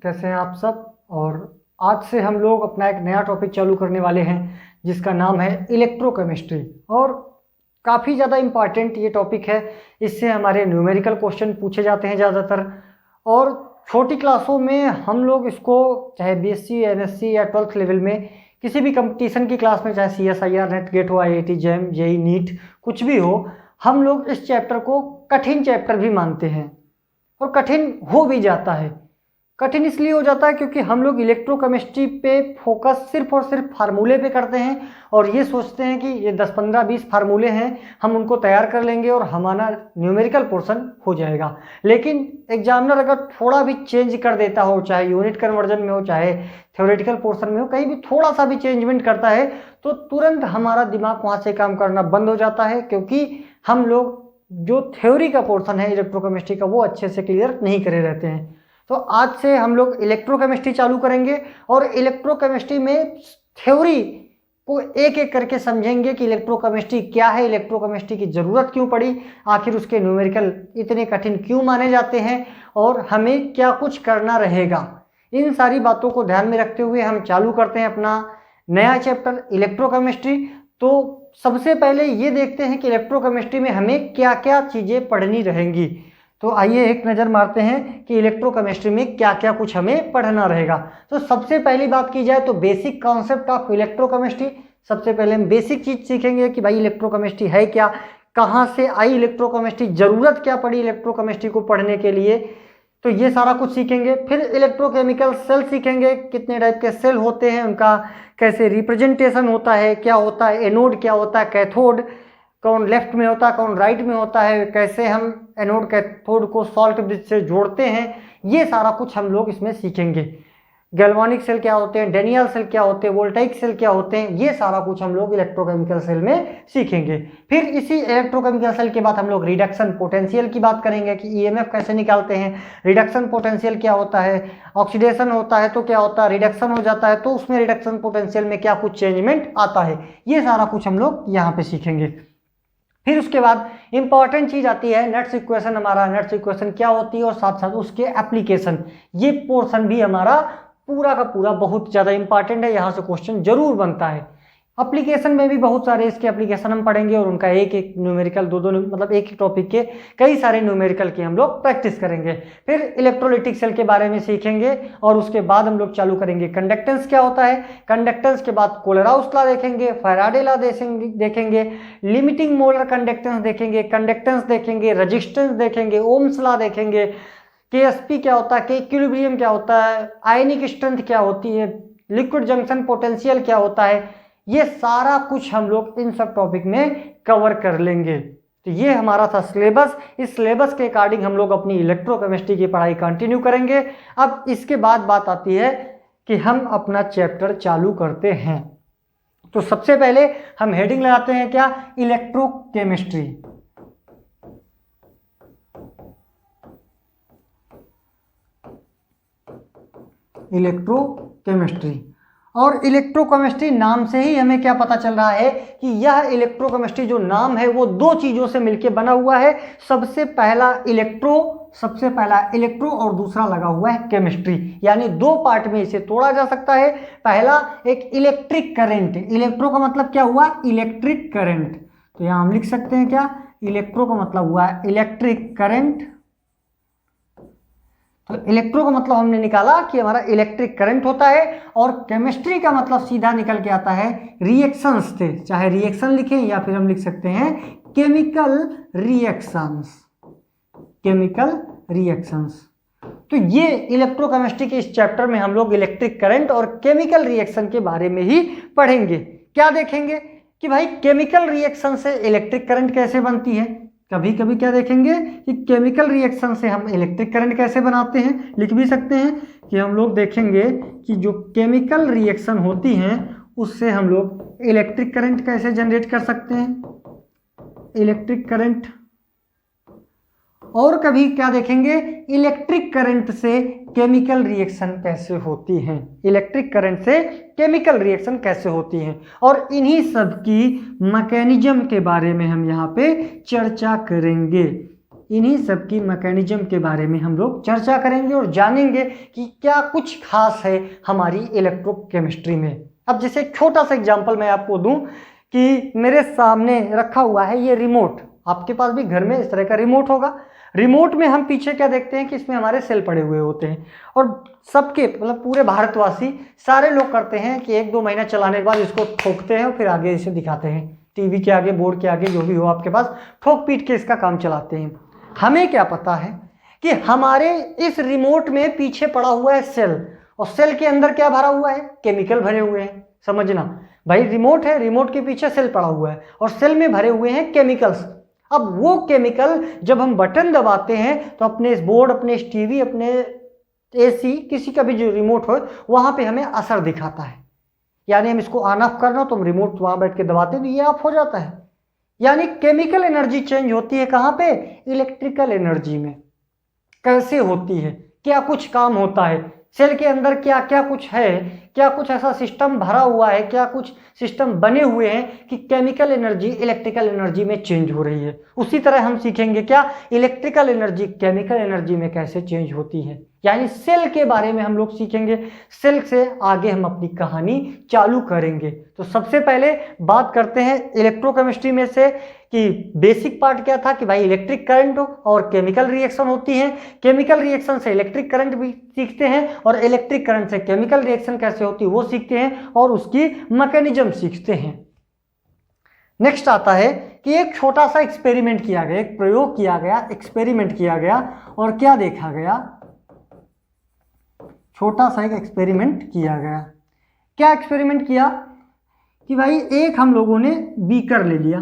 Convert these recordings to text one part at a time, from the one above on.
कैसे हैं आप सब। और आज से हम लोग अपना एक नया टॉपिक चालू करने वाले हैं जिसका नाम है इलेक्ट्रोकेमिस्ट्री। और काफ़ी ज़्यादा इम्पॉर्टेंट ये टॉपिक है। इससे हमारे न्यूमेरिकल क्वेश्चन पूछे जाते हैं ज़्यादातर। और छोटी क्लासों में हम लोग इसको चाहे बीएससी, एमएससी या 12th लेवल में किसी भी कंपटीशन की क्लास में, चाहे CSIR, नेट, गेट हो, IIT, JEM, JEE, नीट, कुछ भी हो, हम लोग इस चैप्टर को कठिन चैप्टर भी मानते हैं और कठिन हो भी जाता है। कठिन इसलिए हो जाता है क्योंकि हम लोग इलेक्ट्रोकेमिस्ट्री पे फोकस सिर्फ और सिर्फ फार्मूले पे करते हैं और ये सोचते हैं कि ये 10, 15, 20 फार्मूले हैं, हम उनको तैयार कर लेंगे और हमारा न्यूमेरिकल पोर्शन हो जाएगा। लेकिन एग्जामिनर अगर थोड़ा भी चेंज कर देता हो, चाहे यूनिट कन्वर्जन में हो, चाहे थ्योरेटिकल पोर्शन में हो, कहीं भी थोड़ा सा भी चेंजमेंट करता है तो तुरंत हमारा दिमाग वहाँ से काम करना बंद हो जाता है, क्योंकि हम लोग जो थ्योरी का पोर्शन है इलेक्ट्रोकेमिस्ट्री का वो अच्छे से क्लियर नहीं करे रहते हैं। तो आज से हम लोग इलेक्ट्रोकेमिस्ट्री चालू करेंगे और इलेक्ट्रोकेमिस्ट्री में थ्योरी को एक एक करके समझेंगे कि इलेक्ट्रोकेमिस्ट्री क्या है, इलेक्ट्रोकेमिस्ट्री की ज़रूरत क्यों पड़ी, आखिर उसके न्यूमेरिकल इतने कठिन क्यों माने जाते हैं और हमें क्या कुछ करना रहेगा। इन सारी बातों को ध्यान में रखते हुए हम चालू करते हैं अपना नया चैप्टर इलेक्ट्रोकेमिस्ट्री। तो सबसे पहले ये देखते हैं कि इलेक्ट्रोकेमिस्ट्री में हमें क्या क्या चीज़ें पढ़नी रहेंगी। तो आइए एक नज़र मारते हैं कि इलेक्ट्रोकेमिस्ट्री में क्या क्या कुछ हमें पढ़ना रहेगा। तो सबसे पहली बात की जाए तो बेसिक कॉन्सेप्ट ऑफ इलेक्ट्रोकेमिस्ट्री। सबसे पहले हम बेसिक चीज़ सीखेंगे कि भाई इलेक्ट्रोकेमिस्ट्री है क्या, कहाँ से आई इलेक्ट्रोकेमिस्ट्री, ज़रूरत क्या पड़ी इलेक्ट्रोकेमिस्ट्री को पढ़ने के लिए, तो ये सारा कुछ सीखेंगे। फिर इलेक्ट्रोकेमिकल सेल सीखेंगे, कितने टाइप के सेल होते हैं, उनका कैसे रिप्रेजेंटेशन होता है, क्या होता है एनोड, क्या होता है कैथोड, कौन लेफ्ट में होता है कौन राइट में होता है, कैसे हम एनोड कैथोड को सॉल्ट ब्रिज से जोड़ते हैं, ये सारा कुछ हम लोग इसमें सीखेंगे। गैल्वानिक सेल क्या होते हैं, डेनियल सेल क्या होते हैं, वोल्टाइक सेल क्या होते हैं, ये सारा कुछ हम लोग इलेक्ट्रोकेमिकल सेल में सीखेंगे। फिर इसी इलेक्ट्रोकेमिकल सेल के बाद हम लोग रिडक्शन पोटेंशियल की बात करेंगे कि EMF कैसे निकालते हैं, रिडक्शन पोटेंशियल क्या होता है, ऑक्सीडेशन होता है तो क्या होता है, रिडक्शन हो जाता है तो उसमें रिडक्शन पोटेंशियल में क्या कुछ चेंजमेंट आता है, ये सारा कुछ हम लोग यहाँ पे सीखेंगे। फिर उसके बाद इंपॉर्टेंट चीज आती है नट्स इक्वेशन। हमारा नट्स इक्वेशन क्या होती है और साथ साथ उसके एप्लीकेशन, ये पोर्शन भी हमारा पूरा का पूरा बहुत ज़्यादा इंपॉर्टेंट है, यहाँ से क्वेश्चन जरूर बनता है। एप्लीकेशन में भी बहुत सारे इसके एप्लीकेशन हम पढ़ेंगे और उनका एक एक न्यूमेरिकल दो मतलब एक एक टॉपिक के कई सारे न्यूमेरिकल की हम लोग प्रैक्टिस करेंगे। फिर इलेक्ट्रोलिटिक सेल के बारे में सीखेंगे और उसके बाद हम लोग चालू करेंगे कंडक्टेंस क्या होता है, कंडक्टेंस के बाद कोलेराउस लॉ देखेंगे, फैराडे लॉ देखेंगे, लिमिटिंग मोलर कंडक्टेंस देखेंगे, कंडक्टेंस देखेंगे, रेजिस्टेंस देखेंगे, ओम्स लॉ देखेंगे, KSP क्या होता है, के इक्विलिब्रियम क्या होता है, आयनिक स्ट्रेंथ क्या होती है, लिक्विड जंक्शन पोटेंशियल क्या होता है, ये सारा कुछ हम लोग इन सब टॉपिक में कवर कर लेंगे। तो ये हमारा था सिलेबस। इस सिलेबस के अकॉर्डिंग हम लोग अपनी इलेक्ट्रोकेमिस्ट्री की पढ़ाई कंटिन्यू करेंगे। अब इसके बाद बात आती है कि हम अपना चैप्टर चालू करते हैं। तो सबसे पहले हम हेडिंग लगाते हैं क्या, इलेक्ट्रोकेमिस्ट्री। इलेक्ट्रोकेमिस्ट्री, और इलेक्ट्रोकेमिस्ट्री नाम से ही हमें क्या पता चल रहा है कि यह इलेक्ट्रोकेमिस्ट्री जो नाम है वो दो चीजों से मिलकर बना हुआ है। सबसे पहला इलेक्ट्रो और दूसरा लगा हुआ है केमिस्ट्री, यानी दो पार्ट में इसे तोड़ा जा सकता है। पहला एक इलेक्ट्रिक करंट, इलेक्ट्रो का मतलब क्या हुआ, इलेक्ट्रिक करंट, तो यहां हम लिख सकते हैं क्या, इलेक्ट्रो का मतलब हुआ इलेक्ट्रिक करंट। तो इलेक्ट्रो का मतलब हमने निकाला कि हमारा इलेक्ट्रिक करंट होता है, और केमिस्ट्री का मतलब सीधा निकल के आता है रिएक्शंस थे, चाहे रिएक्शन लिखें या फिर हम लिख सकते हैं केमिकल रिएक्शंस, केमिकल रिएक्शंस। तो ये इलेक्ट्रोकेमिस्ट्री के इस चैप्टर में हम लोग इलेक्ट्रिक करंट और केमिकल रिएक्शन के बारे में ही पढ़ेंगे। क्या देखेंगे कि भाई केमिकल रिएक्शन से इलेक्ट्रिक करंट कैसे बनती है, कभी कभी क्या देखेंगे कि केमिकल रिएक्शन से हम इलेक्ट्रिक करंट कैसे बनाते हैं, लिख भी सकते हैं कि हम लोग देखेंगे कि जो केमिकल रिएक्शन होती हैं उससे हम लोग इलेक्ट्रिक करंट कैसे जनरेट कर सकते हैं, इलेक्ट्रिक करंट। और कभी क्या देखेंगे, इलेक्ट्रिक करंट से केमिकल रिएक्शन कैसे होती हैं, इलेक्ट्रिक करंट से केमिकल रिएक्शन कैसे होती हैं, और इन्हीं सब की मैकेनिज्म के बारे में हम यहाँ पे चर्चा करेंगे। इन्हीं सब की मैकेनिज्म के बारे में हम लोग चर्चा करेंगे और जानेंगे कि क्या कुछ खास है हमारी इलेक्ट्रोकेमिस्ट्री में। अब जैसे एक छोटा सा एग्जांपल मैं आपको दूं कि मेरे सामने रखा हुआ है ये रिमोट, आपके पास भी घर में इस तरह का रिमोट होगा। रिमोट में हम पीछे क्या देखते हैं कि इसमें हमारे सेल पड़े हुए होते हैं और सबके मतलब पूरे भारतवासी सारे लोग करते हैं कि 1-2 महीना चलाने के बाद इसको ठोकते हैं और फिर आगे इसे दिखाते हैं, टीवी के आगे, बोर्ड के आगे, जो भी हो आपके पास, ठोक पीट के इसका काम चलाते हैं। हमें क्या पता है कि हमारे इस रिमोट में पीछे पड़ा हुआ है सेल, और सेल के अंदर क्या भरा हुआ है, केमिकल भरे हुए हैं। समझना भाई, रिमोट है, रिमोट के पीछे सेल पड़ा हुआ है और सेल में भरे हुए हैं केमिकल्स। अब वो केमिकल जब हम बटन दबाते हैं तो अपने इस बोर्ड, अपने इस टीवी, अपने एसी, किसी का भी जो रिमोट हो वहां पे हमें असर दिखाता है। यानी हम इसको ऑन ऑफ करना तो हम रिमोट वहां बैठ के दबाते हैं तो ये ऑफ हो जाता है। यानी केमिकल एनर्जी चेंज होती है कहां पे, इलेक्ट्रिकल एनर्जी में। कैसे होती है, क्या कुछ काम होता है, सेल के अंदर क्या क्या कुछ है, क्या कुछ ऐसा सिस्टम भरा हुआ है, क्या कुछ सिस्टम बने हुए हैं कि केमिकल एनर्जी इलेक्ट्रिकल एनर्जी में चेंज हो रही है। उसी तरह हम सीखेंगे क्या, इलेक्ट्रिकल एनर्जी केमिकल एनर्जी में कैसे चेंज होती है। यानी सेल के बारे में हम लोग सीखेंगे। सेल से आगे हम अपनी कहानी चालू करेंगे। तो सबसे पहले बात करते हैं इलेक्ट्रोकेमिस्ट्री में से कि बेसिक पार्ट क्या था कि भाई इलेक्ट्रिक करंट और केमिकल रिएक्शन होती है। केमिकल रिएक्शन से इलेक्ट्रिक करंट भी सीखते हैं और इलेक्ट्रिक करंट से केमिकल रिएक्शन कैसे होती है वो सीखते हैं और उसकी मैकेनिज्म सीखते हैं। नेक्स्ट आता है कि एक छोटा सा एक्सपेरिमेंट किया गया, एक प्रयोग किया गया, एक्सपेरिमेंट किया गया और क्या देखा गया, छोटा सा एक एक्सपेरिमेंट किया गया। क्या एक्सपेरिमेंट किया कि भाई एक हम लोगों ने बीकर ले लिया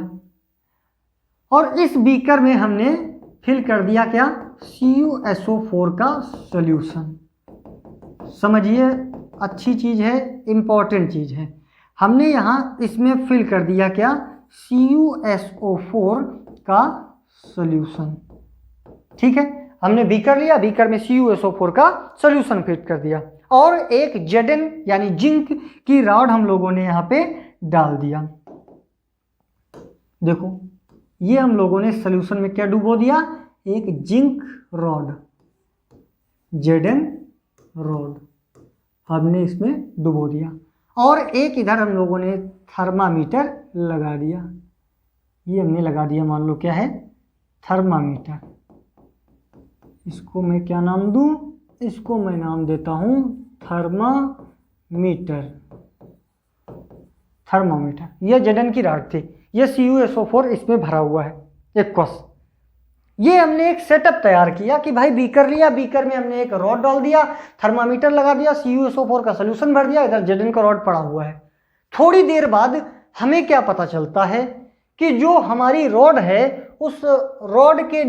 और इस बीकर में हमने फिल कर दिया क्या, CuSO4 का सॉल्यूशन। समझिए, अच्छी चीज है, इंपॉर्टेंट चीज है। हमने यहां इसमें फिल कर दिया क्या, CuSO4 का सॉल्यूशन। ठीक है, हमने बीकर लिया, बीकर में CuSO4 का सॉल्यूशन फिट कर दिया और एक Zn यानी जिंक की रॉड हम लोगों ने यहां पे डाल दिया। देखो, ये हम लोगों ने सॉल्यूशन में क्या डुबो दिया, एक जिंक रॉड, Zn रॉड हमने इसमें डुबो दिया और एक इधर हम लोगों ने थर्मामीटर लगा दिया। ये हमने लगा दिया, मान लो क्या है, थर्मामीटर। इसको मैं क्या नाम दूं, इसको मैं नाम देता हूं थर्मामीटर। थर्मामीटर, ये Zn की रॉड थी, ये CuSO4 इसमें भरा हुआ है एक कॉस। ये हमने एक सेटअप तैयार किया कि भाई बीकर लिया, बीकर में हमने एक रॉड डाल दिया, थर्मामीटर लगा दिया, CuSO4 का सॉल्यूशन भर दिया, इधर Zn का रॉड पड़ा हुआ है। थोड़ी देर बाद हमें क्या पता चलता है कि जो हमारी रॉड है उस रॉड के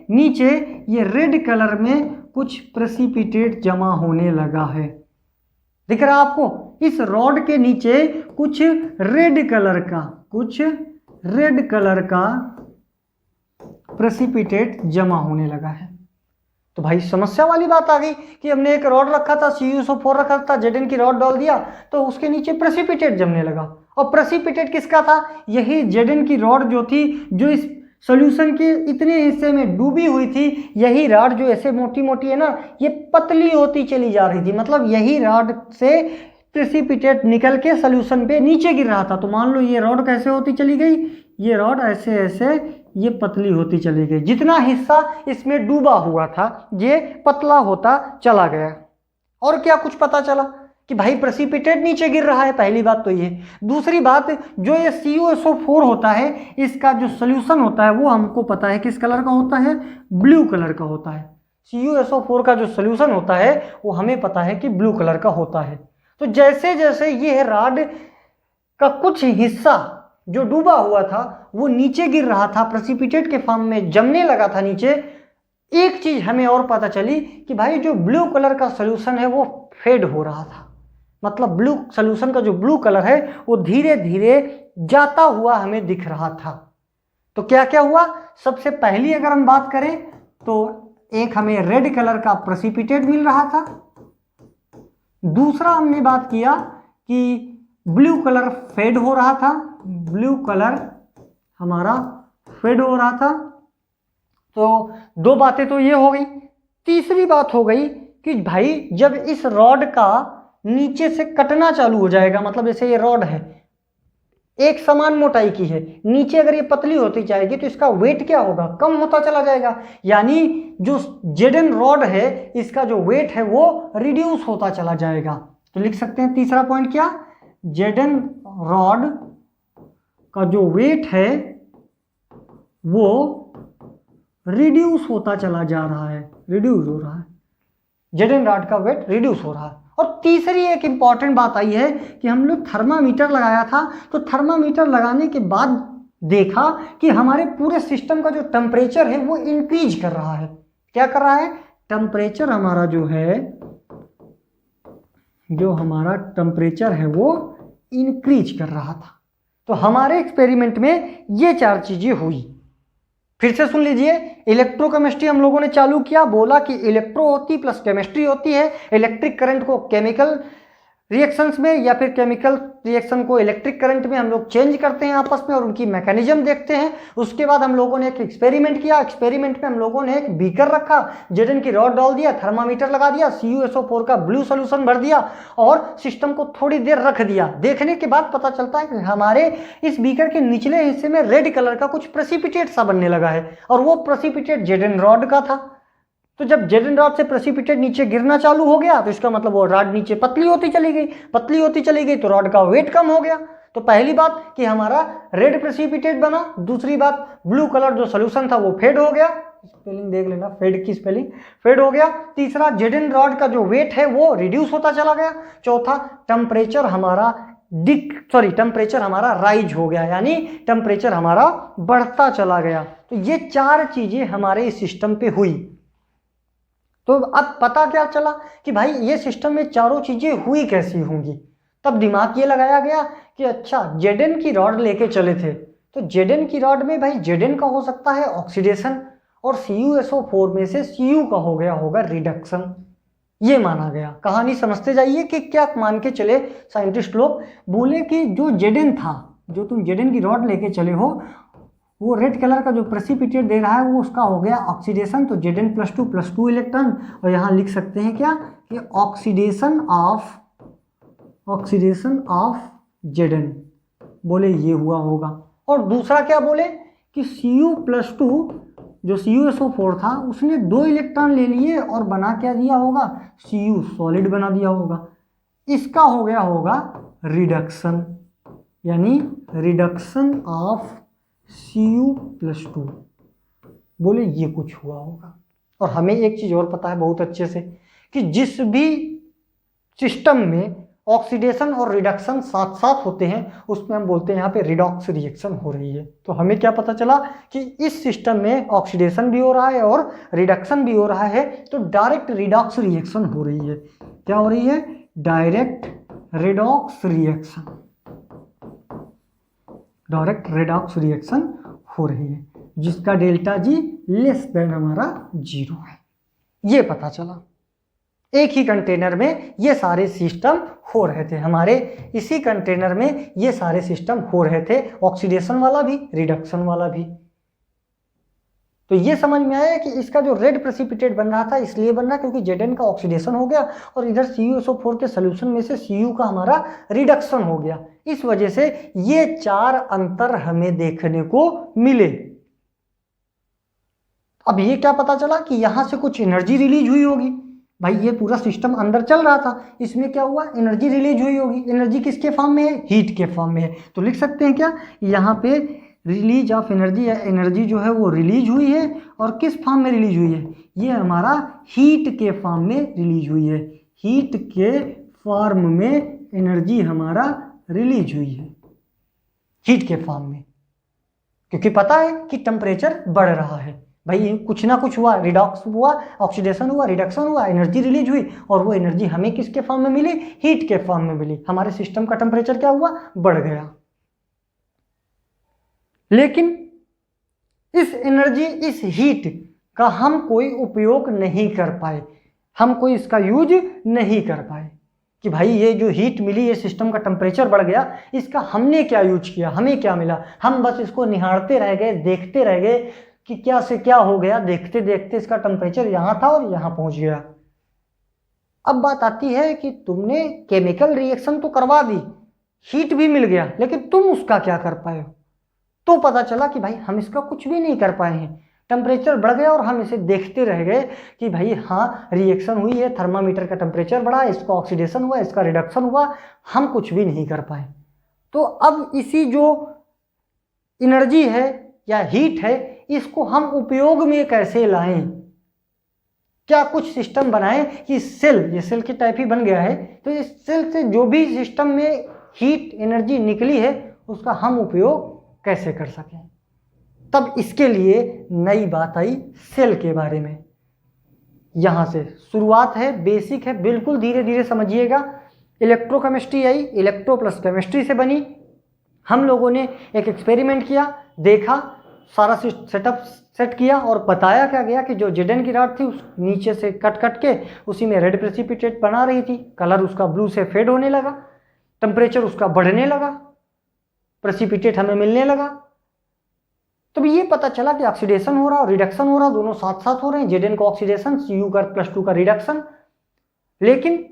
नीचे ये रेड कलर में कुछ प्रेसिपिटेट जमा होने लगा है। दिख रहा आपको, इस रॉड के नीचे कुछ रेड कलर का प्रेसिपिटेट जमा होने लगा है। तो भाई समस्या वाली बात आ गई कि हमने एक रॉड रखा था, CuSO4 रखा था, Zn की रॉड डाल दिया तो उसके नीचे प्रेसिपिटेट जमने लगा। और प्रेसिपिटेट किसका था, यही Zn की रॉड जो थी, जो इस सॉल्यूशन के इतने हिस्से में डूबी हुई थी। यही रॉड जो ऐसे मोटी मोटी है ना, ये पतली होती चली जा रही थी। मतलब यही रॉड से प्रेसिपिटेट निकल के सॉल्यूशन पे नीचे गिर रहा था। तो मान लो ये रॉड कैसे होती चली गई, ये रॉड ऐसे ऐसे ये पतली होती चली गई। जितना हिस्सा इसमें डूबा हुआ था ये पतला होता चला गया। और क्या कुछ पता चला कि भाई प्रेसिपिटेट नीचे गिर रहा है, पहली बात तो ये। दूसरी बात, जो ये CuSO4 होता है, इसका जो सॉल्यूशन होता है वो हमको पता है किस कलर का होता है, ब्लू कलर का होता है। CuSO4 का जो सॉल्यूशन होता है वो हमें पता है कि ब्लू कलर का होता है। तो जैसे जैसे ये रॉड का कुछ हिस्सा जो डूबा हुआ था वो नीचे गिर रहा था, प्रेसिपिटेट के फॉर्म में जमने लगा था नीचे, एक चीज हमें और पता चली कि भाई जो ब्लू कलर का सॉल्यूशन है वो फेड हो रहा था। मतलब ब्लू सॉल्यूशन का जो ब्लू कलर है वो धीरे धीरे जाता हुआ हमें दिख रहा था। तो क्या क्या हुआ, सबसे पहली अगर हम बात करें तो एक हमें रेड कलर का प्रेसिपिटेट मिल रहा था। दूसरा हमने बात किया कि ब्लू कलर फेड हो रहा था, ब्लू कलर हमारा फेड हो रहा था। तो दो बातें तो ये हो गई। तीसरी बात हो गई कि भाई जब इस रॉड का नीचे से कटना चालू हो जाएगा, मतलब जैसे ये रॉड है एक समान मोटाई की है, नीचे अगर ये पतली होती जाएगी तो इसका वेट क्या होगा, कम होता चला जाएगा। यानी जो जेडन रॉड है इसका जो वेट है वो रिड्यूस होता चला जाएगा। तो लिख सकते हैं तीसरा पॉइंट क्या, जेडन रॉड का जो वेट है वो रिड्यूस होता चला जा रहा है, रिड्यूस हो रहा है, जेडन रॉड का वेट रिड्यूस हो रहा है। और तीसरी एक इंपॉर्टेंट बात आई है कि हम लोग थर्मामीटर लगाया था, तो थर्मामीटर लगाने के बाद देखा कि हमारे पूरे सिस्टम का जो टेम्परेचर है वो इंक्रीज कर रहा है। क्या कर रहा है, टेम्परेचर हमारा जो है, जो हमारा टेम्परेचर है वो इंक्रीज कर रहा था। तो हमारे एक्सपेरिमेंट में ये चार चीजें हुई। फिर से सुन लीजिए, इलेक्ट्रोकेमिस्ट्री हम लोगों ने चालू किया, बोला कि इलेक्ट्रो होती प्लस केमिस्ट्री होती है। इलेक्ट्रिक करंट को केमिकल रिएक्शंस में या फिर केमिकल रिएक्शन को इलेक्ट्रिक करंट में हम लोग चेंज करते हैं आपस में और उनकी मैकेनिज्म देखते हैं। उसके बाद हम लोगों ने एक एक्सपेरिमेंट किया। एक्सपेरिमेंट में हम लोगों ने एक बीकर रखा, जेडन की रॉड डाल दिया, थर्मामीटर लगा दिया, CuSO4 का ब्लू सोल्यूशन भर दिया और सिस्टम को थोड़ी देर रख दिया। देखने के बाद पता चलता है कि हमारे इस बीकर के निचले हिस्से में रेड कलर का कुछ प्रेसिपिटेट सा बनने लगा है और वो प्रेसिपिटेट जेडन रॉड का था। तो जब जेडन रॉड से प्रेसिपिटेट नीचे गिरना चालू हो गया तो इसका मतलब वो रॉड नीचे पतली होती चली गई, पतली होती चली गई तो रॉड का वेट कम हो गया। तो पहली बात कि हमारा रेड प्रेसिपिटेट बना, दूसरी बात ब्लू कलर जो सोल्यूशन था वो फेड हो गया, स्पेलिंग देख लेना, फेड की स्पेलिंग, फेड हो गया। तीसरा, जेडन रॉड का जो वेट है वो रिड्यूस होता चला गया। चौथा, टेम्परेचर हमारा टेम्परेचर हमारा राइज हो गया, यानी टेम्परेचर हमारा बढ़ता चला गया। तो ये चार चीजें हमारे इस सिस्टम पे हुई। तो अब पता क्या चला कि भाई ये सिस्टम में चारों चीजें हुई कैसी होंगी। तब दिमाग ये लगाया गया कि अच्छा जेडन की रॉड लेके चले थे, तो जेडन की रॉड में भाई जेडन का हो सकता है ऑक्सीडेशन और CuSO4 में से Cu का हो गया होगा रिडक्शन, ये माना गया। कहानी समझते जाइए कि क्या मान के चले साइंटिस्ट लोग, बोले कि जो जेडन था, जो तुम जेडन की रॉड लेके चले हो, वो रेड कलर का जो प्रेसिपिटेट दे रहा है वो उसका हो गया ऑक्सीडेशन, तो Zn+2 इलेक्ट्रॉन। और यहाँ लिख सकते हैं क्या कि ऑक्सीडेशन ऑफ Zn, बोले ये हुआ होगा। और दूसरा क्या बोले कि Cu+2 जो CuSO4 था उसने 2 इलेक्ट्रॉन ले लिए और बना क्या दिया होगा, Cu सॉलिड बना दिया होगा, इसका हो गया होगा रिडक्शन, यानी रिडक्शन ऑफ Cu+2, बोले ये कुछ हुआ होगा। और हमें एक चीज और पता है बहुत अच्छे से कि जिस भी सिस्टम में ऑक्सीडेशन और रिडक्शन साथ साथ होते हैं उसमें हम बोलते हैं यहाँ पे रिडॉक्स रिएक्शन हो रही है। तो हमें क्या पता चला कि इस सिस्टम में ऑक्सीडेशन भी हो रहा है और रिडक्शन भी हो रहा है, तो डायरेक्ट रिडॉक्स रिएक्शन हो रही है। क्या हो रही है, direct redox reaction, direct redox reaction हो रही है, जिसका डेल्टा G लेस देन हमारा 0 है। ये पता चला। एक ही कंटेनर में ये सारे सिस्टम हो रहे थे, हमारे इसी कंटेनर में ये सारे सिस्टम हो रहे थे, ऑक्सीडेशन वाला भी रिडक्शन वाला भी। तो ये समझ में आया कि इसका जो रेड प्रेसिपिटेट बन रहा था इसलिए बन रहा क्योंकि Zn का ऑक्सीडेशन हो गया और इधर CuSO4 के सोल्यूशन में से Cu का हमारा रिडक्शन हो गया। इस वजह से ये चार अंतर हमें देखने को मिले। अब ये क्या पता चला कि यहां से कुछ एनर्जी रिलीज हुई होगी। भाई ये पूरा सिस्टम अंदर चल रहा था, इसमें क्या हुआ, एनर्जी रिलीज हुई होगी। एनर्जी किसके फॉर्म में है, हीट के फॉर्म में है। तो लिख सकते हैं क्या, यहाँ पे रिलीज ऑफ एनर्जी, या एनर्जी जो है वो रिलीज हुई है और किस फॉर्म में रिलीज हुई है, ये हमारा हीट के फॉर्म में रिलीज हुई है। हीट के फॉर्म में एनर्जी हमारा रिलीज हुई है, हीट के फॉर्म में, क्योंकि पता है कि टेम्परेचर बढ़ रहा है। भाई कुछ ना कुछ हुआ, रिडॉक्स हुआ, ऑक्सीडेशन हुआ, रिडक्शन हुआ, एनर्जी रिलीज हुई और वो एनर्जी हमें किसके फॉर्म में मिली, हीट के फॉर्म में मिली। हमारे सिस्टम का टेम्परेचर क्या हुआ, बढ़ गया। लेकिन इस एनर्जी, इस हीट का हम कोई उपयोग नहीं कर पाए, हम कोई इसका यूज नहीं कर पाए कि भाई ये जो हीट मिली, ये सिस्टम का टेम्परेचर बढ़ गया, इसका हमने क्या यूज किया, हमें क्या मिला। हम बस इसको निहारते रह गए, देखते रह गए कि क्या से क्या हो गया, देखते देखते इसका टेम्परेचर यहाँ था और यहाँ पहुँच गया। अब बात आती है कि तुमने केमिकल रिएक्शन तो करवा दी, हीट भी मिल गया, लेकिन तुम उसका क्या कर पाए हो? तो पता चला कि भाई हम इसका कुछ भी नहीं कर पाए हैं। टेम्परेचर बढ़ गया और हम इसे देखते रह गए कि भाई हाँ रिएक्शन हुई है, थर्मामीटर का टेम्परेचर बढ़ा, इसका ऑक्सीडेशन हुआ, इसका रिडक्शन हुआ, हम कुछ भी नहीं कर पाए। तो अब इसी जो एनर्जी है या हीट है, इसको हम उपयोग में कैसे लाएं? क्या कुछ सिस्टम बनाएं कि सेल, ये सेल की टाइप ही बन गया है, तो इस सेल से जो भी सिस्टम में हीट एनर्जी निकली है उसका हम उपयोग कैसे कर सकें। तब इसके लिए नई बात आई सेल के बारे में। यहाँ से शुरुआत है, बेसिक है, बिल्कुल धीरे धीरे समझिएगा। इलेक्ट्रोकेमिस्ट्री आई, इलेक्ट्रो प्लस केमिस्ट्री से बनी। हम लोगों ने एक एक्सपेरिमेंट किया, देखा, सारा सेटअप सेट किया और बताया क्या गया कि जो जेडन की रॉड थी उस नीचे से कट के उसी में रेड प्रेसिपिटेट बना रही थी, कलर उसका ब्लू से फेड होने लगा, टेम्परेचर उसका बढ़ने लगा, प्रेसिपिटेट हमें मिलने लगा। तो ये पता चला कि ऑक्सीडेशन हो रहा और रिडक्शन हो रहा, दोनों साथ साथ हो रहे हैं, जेडन का ऑक्सीडेशन, Cu का +2 का रिडक्शन। लेकिन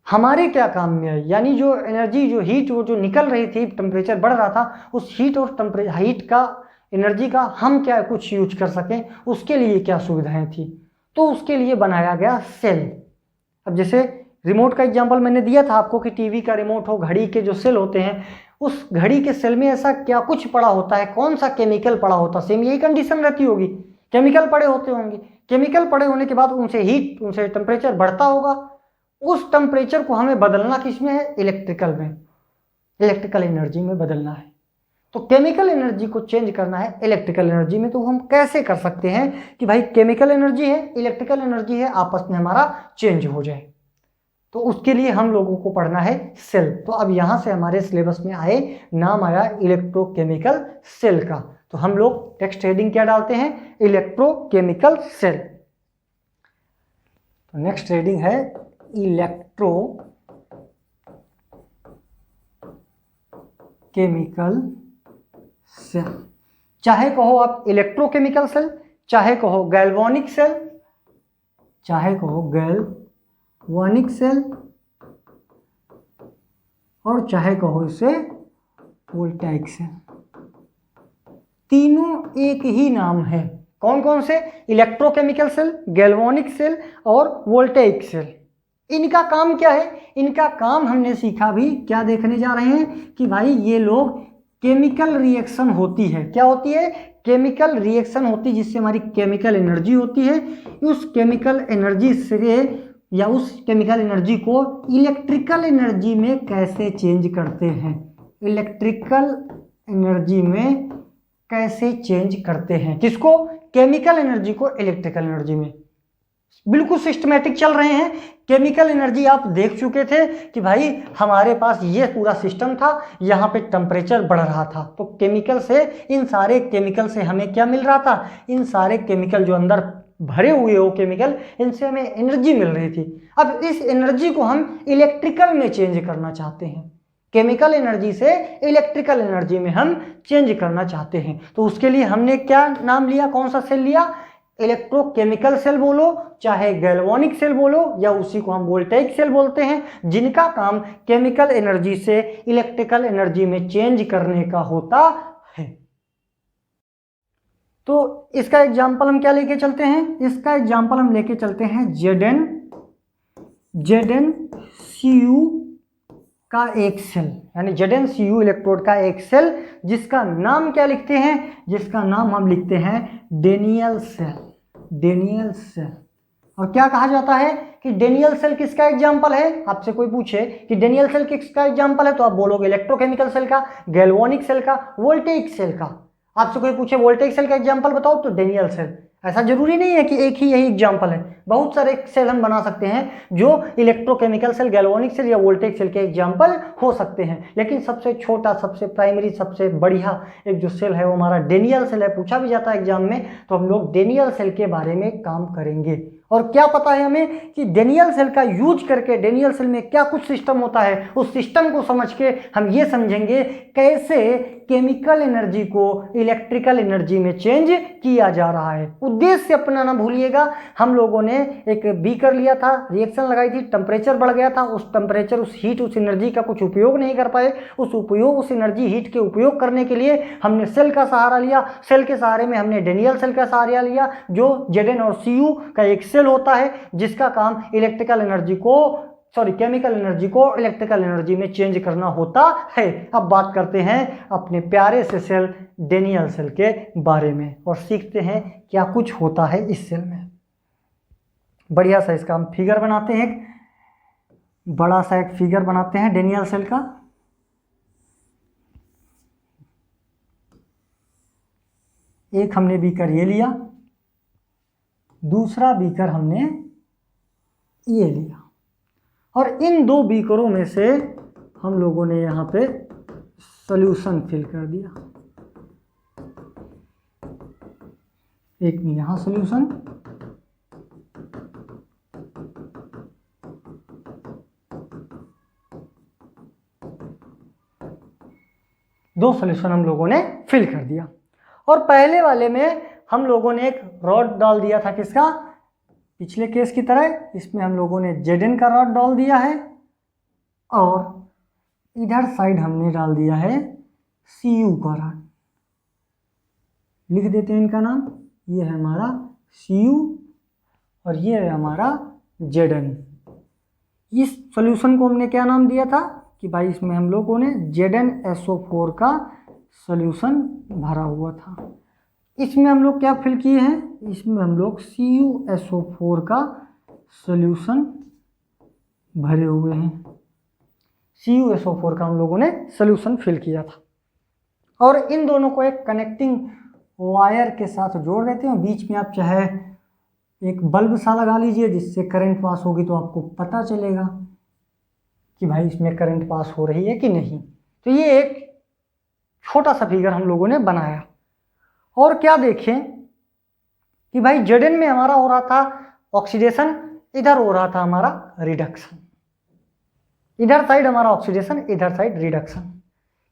हमारे क्या काम में आई, यानी जो एनर्जी, जो हीट, वो जो निकल रही थी, टेम्परेचर बढ़ रहा था, उस हीट और हीट का एनर्जी का हम क्या कुछ यूज कर सकें, उसके लिए क्या सुविधाएं थी। तो उसके लिए बनाया गया सेल। अब जैसे रिमोट का एग्जांपल मैंने दिया था आपको कि टीवी का रिमोट हो, घड़ी के जो सेल होते हैं, उस घड़ी के सेल में ऐसा क्या कुछ पड़ा होता है, कौन सा केमिकल पड़ा होता है, सेम यही कंडीशन रहती होगी, केमिकल पड़े होते होंगे। केमिकल पड़े होने के बाद उनसे हीट, उनसे टेम्परेचर बढ़ता होगा। उस टेम्परेचर को हमें बदलना किस में है? इलेक्ट्रिकल में, इलेक्ट्रिकल एनर्जी में बदलना है। तो केमिकल एनर्जी को चेंज करना है इलेक्ट्रिकल एनर्जी में। तो हम कैसे कर सकते हैं कि भाई केमिकल एनर्जी है, इलेक्ट्रिकल एनर्जी है, आपस में हमारा चेंज हो जाए। तो उसके लिए हम लोगों को पढ़ना है सेल। तो अब यहाँ से हमारे सिलेबस में आए, नाम आया इलेक्ट्रोकेमिकल सेल का। तो हम लोग टेक्स्ट हेडिंग क्या डालते हैं? Electrochemical cell. तो नेक्स्ट हेडिंग है इलेक्ट्रो केमिकल सेल। चाहे कहो आप इलेक्ट्रोकेमिकल सेल, चाहे कहो गैल्वानिक सेल, चाहे कहो गैल्वानिक सेल, और चाहे कहो इसे वोल्टाइक सेल, तीनों एक ही नाम है। कौन कौन से? इलेक्ट्रोकेमिकल सेल, गैल्वानिक सेल और वोल्टाइक सेल। इनका काम क्या है? इनका काम हमने सीखा भी, क्या देखने जा रहे हैं कि भाई ये लोग केमिकल रिएक्शन होती है। क्या होती है? केमिकल रिएक्शन होती है, जिससे हमारी केमिकल एनर्जी होती है। उस केमिकल एनर्जी से या उस केमिकल एनर्जी को इलेक्ट्रिकल एनर्जी में कैसे चेंज करते हैं, इलेक्ट्रिकल एनर्जी में कैसे चेंज करते हैं। किसको? केमिकल एनर्जी को इलेक्ट्रिकल एनर्जी में। बिल्कुल सिस्टमैटिक चल रहे हैं। केमिकल एनर्जी आप देख चुके थे कि भाई हमारे पास ये पूरा सिस्टम था, यहाँ पे टेम्परेचर बढ़ रहा था, तो केमिकल से, इन सारे केमिकल से हमें क्या मिल रहा था? इन सारे केमिकल जो अंदर भरे हुए हो केमिकल, इनसे हमें एनर्जी मिल रही थी। अब इस एनर्जी को हम इलेक्ट्रिकल में चेंज करना चाहते हैं, केमिकल एनर्जी से इलेक्ट्रिकल एनर्जी में हम चेंज करना चाहते हैं। तो उसके लिए हमने क्या नाम लिया, कौन सा सेल लिया? इलेक्ट्रोकेमिकल सेल बोलो, चाहे गैल्वानिक सेल बोलो, या उसी को हम वोल्टाइक सेल बोलते हैं, जिनका काम केमिकल एनर्जी से इलेक्ट्रिकल एनर्जी में चेंज करने का होता है। तो इसका एग्जाम्पल हम क्या लेके चलते हैं? इसका एग्जाम्पल हम लेके चलते हैं ZnCu का एक सेल, यानी ZnCu इलेक्ट्रोड का एक सेल, जिसका नाम क्या लिखते हैं? जिसका नाम हम लिखते हैं डेनियल सेल। Daniel cell. और क्या कहा जाता है कि डेनियल सेल किसका एग्जाम्पल है? आपसे कोई पूछे कि डेनियल सेल किसका एग्जाम्पल है, तो आप बोलोगे इलेक्ट्रोकेमिकल सेल का, गैल्वानिक सेल का, वोल्टेइक सेल का। आपसे कोई पूछे वोल्टेइक सेल का एग्जाम्पल बताओ, तो डेनियल सेल। ऐसा जरूरी नहीं है कि एक ही यही एग्जाम्पल है, बहुत सारे सेल हम बना सकते हैं जो इलेक्ट्रोकेमिकल सेल, गैल्वानिक सेल या वोल्टेइक सेल के एग्जाम्पल हो सकते हैं। लेकिन सबसे छोटा, सबसे प्राइमरी, सबसे बढ़िया एक जो सेल है वो हमारा डेनियल सेल है। पूछा भी जाता है एग्जाम में, तो हम लोग डेनियल सेल के बारे में काम करेंगे। और क्या पता है हमें कि डेनियल सेल का यूज करके डेनियल सेल में क्या कुछ सिस्टम होता है, उस सिस्टम को समझ के हम ये समझेंगे कैसे केमिकल एनर्जी को इलेक्ट्रिकल एनर्जी में चेंज किया जा रहा है। उद्देश्य अपना ना भूलिएगा, हम लोगों ने एक बीकर लिया था, रिएक्शन लगाई थी, टेम्परेचर बढ़ गया था, उस टेम्परेचर, उस हीट, उस एनर्जी का कुछ उपयोग नहीं कर पाए। उस एनर्जी हीट के उपयोग करने के लिए हमने सेल का सहारा लिया। सेल के सहारे में हमने डेनियल सेल का सहारा लिया, जो Zn और Cu का एक सेल होता है, जिसका काम केमिकल एनर्जी को इलेक्ट्रिकल एनर्जी में चेंज करना होता है। अब बात करते हैं अपने प्यारे से सेल डेनियल सेल के बारे में और सीखते हैं क्या कुछ होता है इस सेल में। बढ़िया सा इसका हम फिगर बनाते हैं, बड़ा सा एक फिगर बनाते हैं डेनियल सेल का। एक हमने बीकर ये लिया, दूसरा बीकर हमने ये लिया, और इन दो बीकरों में से हम लोगों ने यहाँ पे सॉल्यूशन फिल कर दिया। एक में यहाँ सॉल्यूशन, दो सॉल्यूशन हम लोगों ने फिल कर दिया। और पहले वाले में हम लोगों ने एक रॉड डाल दिया था, किसका, पिछले केस की तरह। इसमें हम लोगों ने Zn का रॉड डाल दिया है और इधर साइड हमने डाल दिया है Cu का रॉड। लिख देते हैं इनका नाम, ये है हमारा Cu और ये है हमारा Zn। इस सॉल्यूशन को हमने क्या नाम दिया था कि भाई इसमें हम लोगों ने ZnSO4 का सॉल्यूशन भरा हुआ था। इसमें हम लोग क्या फिल किए हैं, इसमें हम लोग CuSO4 का सॉल्यूशन भरे हुए हैं। CuSO4 का हम लोगों ने सॉल्यूशन फिल किया था और इन दोनों को एक कनेक्टिंग वायर के साथ जोड़ देते हैं। बीच में आप चाहे एक बल्ब सा लगा लीजिए, जिससे करंट पास होगी तो आपको पता चलेगा कि भाई इसमें करंट पास हो रही है कि नहीं। तो ये एक छोटा सा फिगर हम लोगों ने बनाया। और क्या देखें कि भाई Zn में हमारा हो रहा था ऑक्सीडेशन, इधर हो रहा था हमारा रिडक्शन। इधर साइड हमारा ऑक्सीडेशन, इधर साइड रिडक्शन।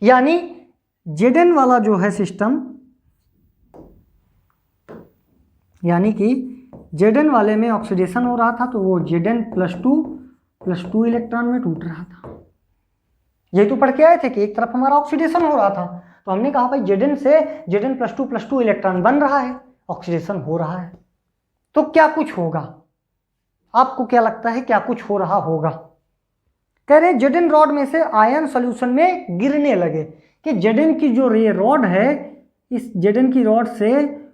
यानी Zn वाला जो है सिस्टम, यानी कि Zn वाले में ऑक्सीडेशन हो रहा था तो वो Zn+2 इलेक्ट्रॉन में टूट रहा था। यही तो पढ़ के आए थे कि एक तरफ हमारा ऑक्सीडेशन हो रहा था, तो हमने कहा भाई Zn से Zn+2 इलेक्ट्रॉन बन रहा है, ऑक्सीडेशन हो रहा है, तो क्या कुछ होगा। आपको क्या लगता है क्या कुछ हो रहा होगा। कह रहे Zn रॉड में से आयन सॉल्यूशन में गिरने लगे, कि Zn की जो ये रॉड है, इस Zn की रॉड से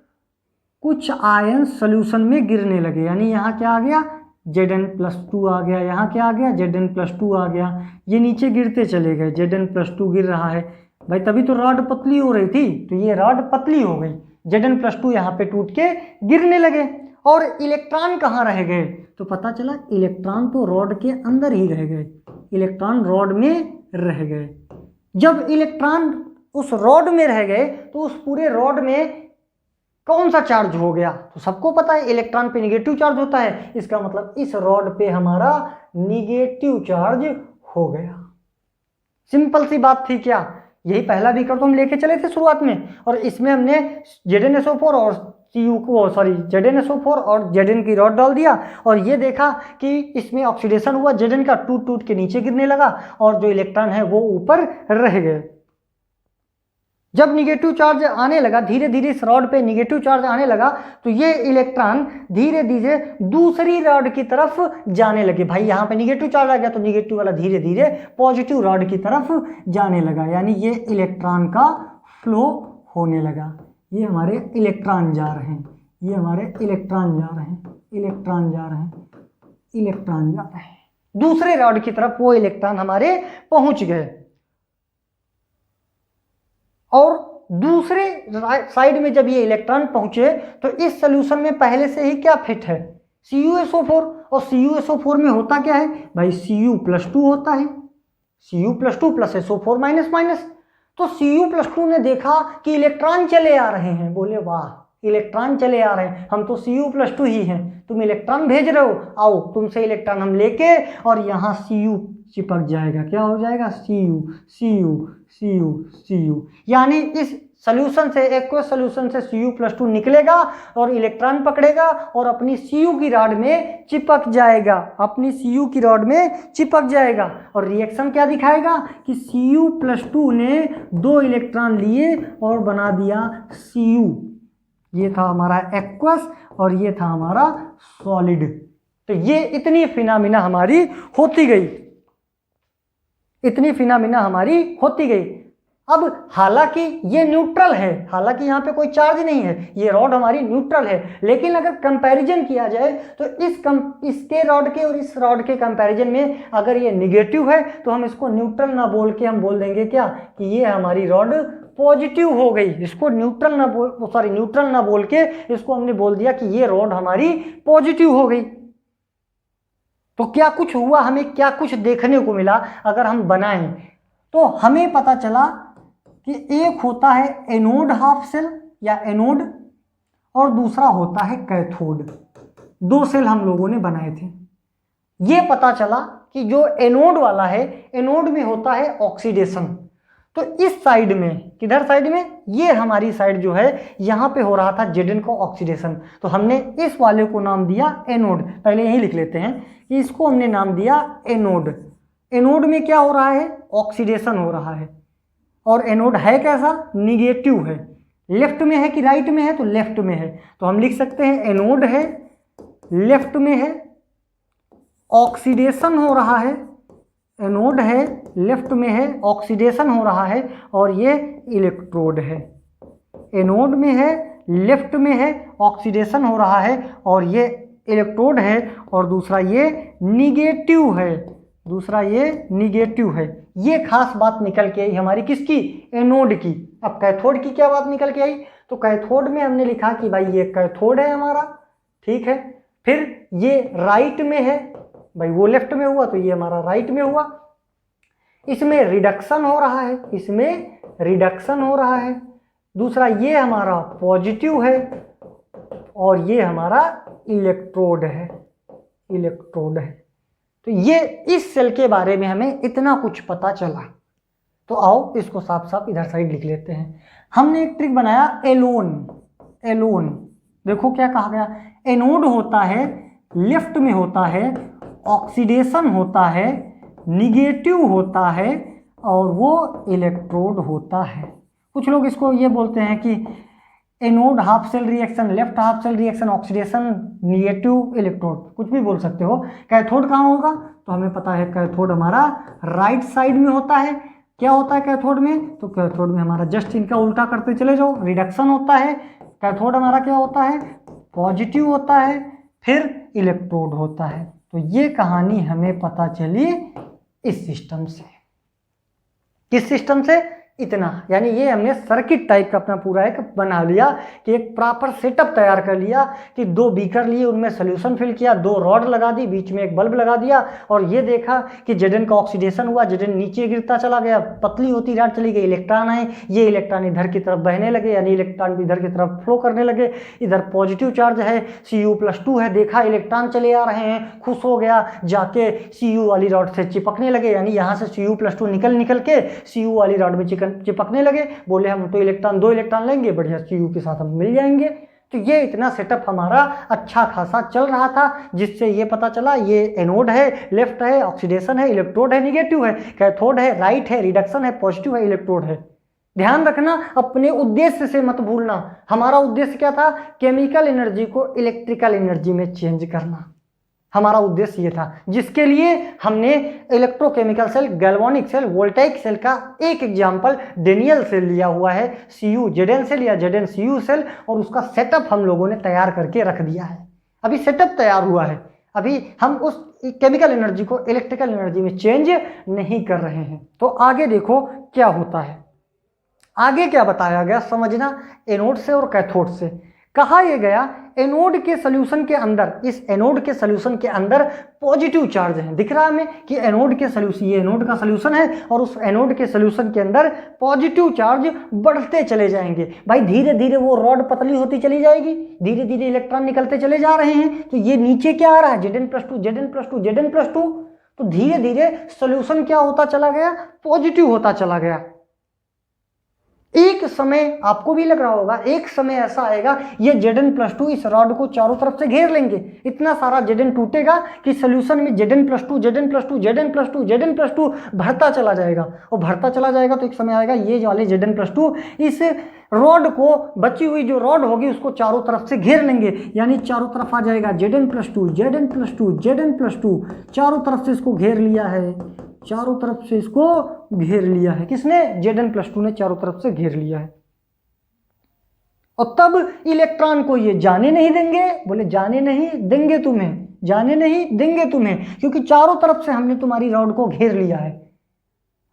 कुछ आयन सॉल्यूशन में गिरने लगे। यानी यहाँ क्या आ गया, Zn+2 आ गया, यहाँ क्या आ गया, Zn+2 आ गया। ये नीचे गिरते चले गए, Zn+2 गिर रहा है भाई, तभी तो रॉड पतली हो रही थी, तो ये रॉड पतली हो गई, Zn+2 यहाँ पे टूट के गिरने लगे। और इलेक्ट्रॉन कहाँ रह गए, तो पता चला इलेक्ट्रॉन तो रॉड के अंदर ही रह गए, इलेक्ट्रॉन रॉड में रह गए। जब इलेक्ट्रॉन उस रॉड में रह गए तो उस पूरे रॉड में कौन सा चार्ज हो गया, तो सबको पता है इलेक्ट्रॉन पे निगेटिव चार्ज होता है। इसका मतलब इस रॉड पे हमारा निगेटिव चार्ज हो गया। सिंपल सी बात थी क्या, यही पहला बीकर तो हम लेके चले थे शुरुआत में, और इसमें हमने ZnSO4 और ZnSO4 और Zn की रॉड डाल दिया और ये देखा कि इसमें ऑक्सीडेशन हुआ, Zn का टूट टूट के नीचे गिरने लगा और जो इलेक्ट्रॉन है वो ऊपर रह गए। जब निगेटिव चार्ज आने लगा, धीरे धीरे इस रॉड पे निगेटिव चार्ज आने लगा, तो ये इलेक्ट्रॉन धीरे धीरे दूसरी रॉड की तरफ जाने लगे। भाई यहाँ पे निगेटिव चार्ज आ गया तो निगेटिव वाला धीरे धीरे पॉजिटिव रॉड की तरफ जाने लगा, यानी ये इलेक्ट्रॉन का फ्लो होने लगा। ये हमारे इलेक्ट्रॉन जा रहे हैं, ये हमारे इलेक्ट्रॉन जा रहे हैं, इलेक्ट्रॉन जा रहे हैं, इलेक्ट्रॉन जा रहे हैं, दूसरे रॉड की तरफ वो इलेक्ट्रॉन हमारे पहुंच गए। और दूसरे साइड में जब ये इलेक्ट्रॉन पहुंचे तो इस सॉल्यूशन में पहले से ही क्या फिट है, CuSO4, और CuSO4 में होता क्या है भाई, Cu+2 होता है, Cu+2 + SO4-। तो Cu+2 ने देखा कि इलेक्ट्रॉन चले आ रहे हैं, बोले वाह इलेक्ट्रॉन चले आ रहे हैं, हम तो Cu+2 ही हैं, तुम इलेक्ट्रॉन भेज रहे हो, आओ तुमसे इलेक्ट्रॉन हम लेके, और यहाँ Cu चिपक जाएगा, क्या हो जाएगा, Cu, यानी इस सोल्यूशन से, एक्वस सोल्यूशन से Cu+2 निकलेगा और इलेक्ट्रॉन पकड़ेगा और अपनी Cu की रॉड में चिपक जाएगा, अपनी Cu की रॉड में चिपक जाएगा, और रिएक्शन क्या दिखाएगा कि Cu+2 ने 2 इलेक्ट्रॉन लिए और बना दिया Cu। ये था हमारा एक्वस और ये था हमारा सॉलिड। तो ये इतनी फिनामिना हमारी होती गई, इतनी फिनामिना हमारी होती गई। अब हालांकि ये न्यूट्रल है, हालांकि यहाँ पे कोई चार्ज नहीं है, ये रॉड हमारी न्यूट्रल है, लेकिन अगर कंपैरिजन किया जाए तो इसके रॉड के और इस रॉड के कंपैरिजन में अगर ये निगेटिव है तो हम इसको न्यूट्रल ना बोल के हम बोल देंगे क्या कि ये हमारी रॉड पॉजिटिव हो गई। इसको न्यूट्रल ना बोल के इसको हमने बोल दिया कि ये रॉड हमारी पॉजिटिव हो गई। तो क्या कुछ हुआ, हमें क्या कुछ देखने को मिला अगर हम बनाएं तो हमें पता चला कि एक होता है एनोड हाफ सेल या एनोड और दूसरा होता है कैथोड। 2 सेल हम लोगों ने बनाए थे। ये पता चला कि जो एनोड वाला है, एनोड में होता है ऑक्सीडेशन। तो इस साइड में, किधर साइड में, ये हमारी साइड जो है यहाँ पे हो रहा था Zn को ऑक्सीडेशन, तो हमने इस वाले को नाम दिया एनोड। पहले यही लिख लेते हैं कि इसको हमने नाम दिया एनोड। एनोड में क्या हो रहा है, ऑक्सीडेशन हो रहा है, और एनोड है कैसा, निगेटिव है। लेफ्ट में है कि राइट में है, तो लेफ्ट में है, तो हम लिख सकते हैं एनोड है, लेफ्ट में है, ऑक्सीडेशन हो रहा है। एनोड है, लेफ्ट में है, ऑक्सीडेशन हो रहा है, और ये इलेक्ट्रोड है। एनोड में है, लेफ्ट में है, ऑक्सीडेशन हो रहा है, और ये इलेक्ट्रोड है, और दूसरा ये निगेटिव है, दूसरा ये निगेटिव है। ये खास बात निकल के आई हमारी किसकी, एनोड की। अब कैथोड की क्या बात निकल के आई, तो कैथोड में हमने लिखा कि भाई ये कैथोड है हमारा, ठीक है। फिर ये राइट में है, भाई वो लेफ्ट में हुआ तो ये हमारा राइट में हुआ। इसमें रिडक्शन हो रहा है, इसमें रिडक्शन हो रहा है। दूसरा ये हमारा पॉजिटिव है, और ये हमारा इलेक्ट्रोड है, इलेक्ट्रोड है। तो ये इस सेल के बारे में हमें इतना कुछ पता चला। तो आओ इसको साफ साफ इधर साइड लिख लेते हैं। हमने एक ट्रिक बनाया एलोन। एलोन देखो क्या कहा गया, एनोड होता है, लेफ्ट में होता है, ऑक्सीडेशन होता है, निगेटिव होता है, और वो इलेक्ट्रोड होता है। कुछ लोग इसको ये बोलते हैं कि anode half cell reaction, left half cell reaction, oxidation, negative, electrode, कुछ भी बोल सकते हो। कैथोड कहाँ होगा, तो हमें पता है कैथोड हमारा राइट साइड में होता है। क्या होता है कैथोड में, तो कैथोड में हमारा जस्ट इनका उल्टा करते चले जाओ, रिडक्शन होता है। कैथोड हमारा क्या होता है, पॉजिटिव होता है, फिर इलेक्ट्रोड होता है। तो ये कहानी हमें पता चली इस सिस्टम से। किस सिस्टम से, इतना, यानी ये हमने सर्किट टाइप का अपना पूरा एक बना लिया कि एक प्रॉपर सेटअप तैयार कर लिया कि 2 बीकर लिए, उनमें सोल्यूशन फिल किया, 2 रॉड लगा दी, बीच में एक बल्ब लगा दिया, और ये देखा कि Zn का ऑक्सीडेशन हुआ, Zn नीचे गिरता चला गया, पतली होती रॉड चली गई, इलेक्ट्रॉन आए, ये इलेक्ट्रॉन इधर की तरफ बहने लगे, यानी इलेक्ट्रॉन भी इधर की तरफ फ्लो करने लगे। इधर पॉजिटिव चार्ज है, Cu+2 है, देखा इलेक्ट्रॉन चले आ रहे हैं, खुश हो गया, जाके Cu वाली रॉड से चिपकने लगे, यानी यहाँ से Cu+2 निकल के Cu वाली रॉड में चिपकने लगे। बोले हम तो इलेक्ट्रॉन 2 इलेक्ट्रॉन लेंगे, बढ़िया Cu के साथ हम मिल जाएंगे। तो ये इतना सेटअप हमारा अच्छा खासा चल रहा था, जिससे ये पता चला ये एनोड है, लेफ्ट है, ऑक्सीडेशन है, इलेक्ट्रोड है, निगेटिव है, कैथोड है, राइट है, रिडक्शन है, पॉजिटिव है, इलेक्ट्रोड है। ध्यान रखना, अपने उद्देश्य से मत भूलना। हमारा उद्देश्य क्या था, केमिकल एनर्जी को इलेक्ट्रिकल एनर्जी में चेंज करना, हमारा उद्देश्य ये था, जिसके लिए हमने electrochemical cell, galvanic cell, voltaic cell का एक एग्जाम्पल डेनियल से लिया हुआ है, Zn से लिया, Zn Cu सेल, और उसका सेटअप हम लोगों ने तैयार करके रख दिया है। अभी सेटअप तैयार हुआ है, अभी हम उस केमिकल एनर्जी को इलेक्ट्रिकल एनर्जी में चेंज नहीं कर रहे हैं। तो आगे देखो क्या होता है, आगे क्या बताया गया समझना। एनोड से और कैथोड से कहा यह गया, एनोड के सोल्यूशन के अंदर, इस एनोड के सोल्यूशन के अंदर पॉजिटिव चार्ज है। दिख रहा है हमें कि एनोड के सोल्यूशन, ये एनोड का सोल्यूशन है और उस एनोड के सोल्यूशन के अंदर पॉजिटिव चार्ज बढ़ते चले जाएंगे। भाई धीरे धीरे वो रॉड पतली होती चली जाएगी, धीरे धीरे इलेक्ट्रॉन निकलते चले जा रहे हैं। तो ये नीचे क्या आ रहा है, Zn+2 Zn+2 Zn+2। तो धीरे धीरे सोल्यूशन क्या होता चला गया, पॉजिटिव होता चला गया। एक समय आपको भी लग रहा होगा, एक समय ऐसा आएगा ये Zn+2 इस रॉड को चारों तरफ से घेर लेंगे, इतना सारा Zn टूटेगा कि सोल्यूशन में Zn+2 Zn+2 Zn+2 Zn+2 भरता चला जाएगा। और भरता चला जाएगा तो एक समय आएगा ये वाले Zn+2 इस रॉड को, बची हुई जो रॉड होगी उसको चारों तरफ से घेर लेंगे, यानी चारों तरफ आ जाएगा Zn+2 Zn+2 Zn+2। चारों तरफ से इसको घेर लिया है, चारों तरफ से इसको घेर लिया है। किसने, Zn+2 ने चारों तरफ से घेर लिया है। और तब इलेक्ट्रॉन को ये जाने नहीं देंगे, बोले जाने नहीं देंगे तुम्हें, जाने नहीं देंगे तुम्हें, क्योंकि चारों तरफ से हमने तुम्हारी रॉड को घेर लिया है।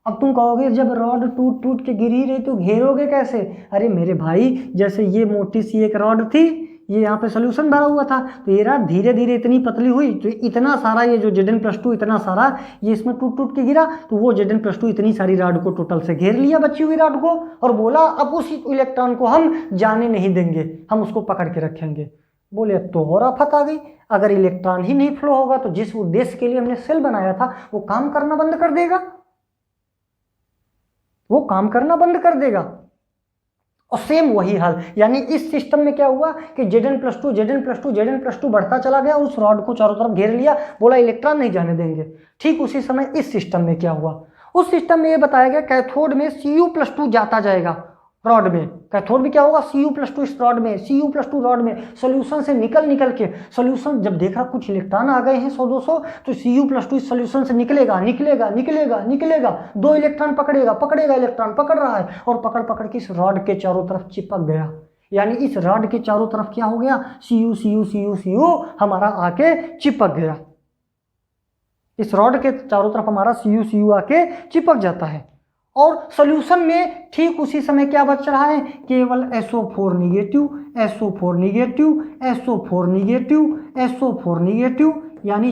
अब तुम कहोगे जब रॉड टूट टूट के गिर ही रही तो घेरोगे कैसे? अरे मेरे भाई, जैसे ये मोटी सी एक रॉड थी, ये यहाँ पे सोल्यूशन भरा हुआ था, तो ये रॉड धीरे धीरे इतनी पतली हुई तो इतना सारा ये जो Zn+2 इतना सारा ये इसमें टूट टूट के गिरा, तो वो Zn+2 इतनी सारी रॉड को टोटल से घेर लिया, बची हुई रॉड को, और बोला अब उस इलेक्ट्रॉन को हम जाने नहीं देंगे, हम उसको पकड़ के रखेंगे। बोले तो और आफत आ गई, अगर इलेक्ट्रॉन ही नहीं फ्लो होगा तो जिस उद्देश्य के लिए हमने सेल बनाया था वो काम करना बंद कर देगा, वो काम करना बंद कर देगा। और सेम वही हाल, यानी इस सिस्टम में क्या हुआ कि Zn+2 Zn+2 Zn+2 बढ़ता चला गया, उस रॉड को चारों तरफ घेर लिया, बोला इलेक्ट्रॉन नहीं जाने देंगे। ठीक उसी समय इस सिस्टम में क्या हुआ, उस सिस्टम में ये बताया गया कैथोड में Cu+2 जाता जाएगा रॉड में। कैथोड में क्या होगा, Cu+2 इस रॉड में, Cu+2 रॉड में सोल्यूशन से निकल के, सोल्यूशन जब देखा कुछ इलेक्ट्रॉन आ गए हैं 100-200, तो Cu+2 इस सोल्यूशन से निकलेगा, 2 इलेक्ट्रॉन पकड़ेगा, इलेक्ट्रॉन पकड़ रहा है और पकड़ के इस रॉड के चारों तरफ चिपक गया। यानी इस रॉड के चारों तरफ क्या हो गया, Cu हमारा आके चिपक गया, इस रॉड के चारों तरफ हमारा Cu आके चिपक जाता है। और सॉल्यूशन में ठीक उसी समय क्या बच रहा है, केवल SO4 निगेटिव, यानी